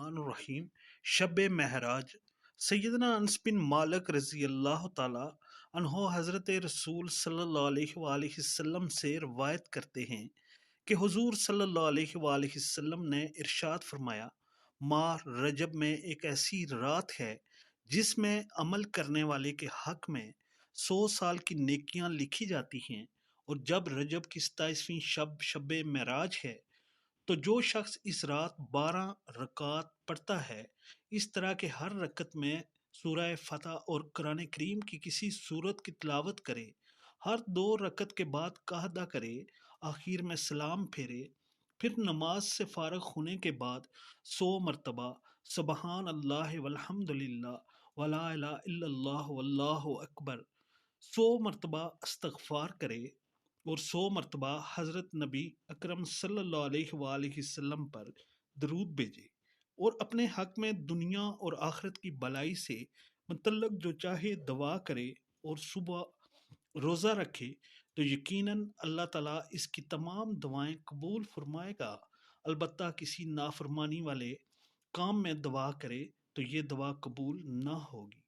الرحمن الرحیم۔ شب معراج سیدنا انس بن مالک رضی اللہ تعالی عنہ حضرت رسول صلی اللہ علیہ وآلہ وسلم سے روایت کرتے ہیں کہ حضور صلی اللہ علیہ وآلہ وسلم نے ارشاد فرمایا، ماہ رجب میں ایک ایسی رات ہے جس میں عمل کرنے والے کے حق میں 100 سال کی نیکیاں لکھی جاتی ہیں، اور جب رجب کی 27ویں شب معراج ہے تو جو شخص اس رات 12 رکعات پڑھتا ہے، اس طرح کہ ہر رکعت میں سورہ فتح اور قرآن کریم کی کسی سورت کی تلاوت کرے، ہر 2 رکعت کے بعد قعدہ کرے، آخر میں سلام پھیرے، پھر نماز سے فارغ ہونے کے بعد 100 مرتبہ سبحان اللہ والحمد للہ ولا الہ الا اللہ واللہ اکبر، 100 مرتبہ استغفار کرے اور 100 مرتبہ حضرت نبی اکرم صلی اللہ علیہ وآلہ وسلم پر درود بھیجے، اور اپنے حق میں دنیا اور آخرت کی بلائی سے متعلق جو چاہے دعا کرے اور صبح روزہ رکھے تو یقیناً اللہ تعالیٰ اس کی تمام دعائیں قبول فرمائے گا۔ البتہ کسی نافرمانی والے کام میں دعا کرے تو یہ دعا قبول نہ ہوگی۔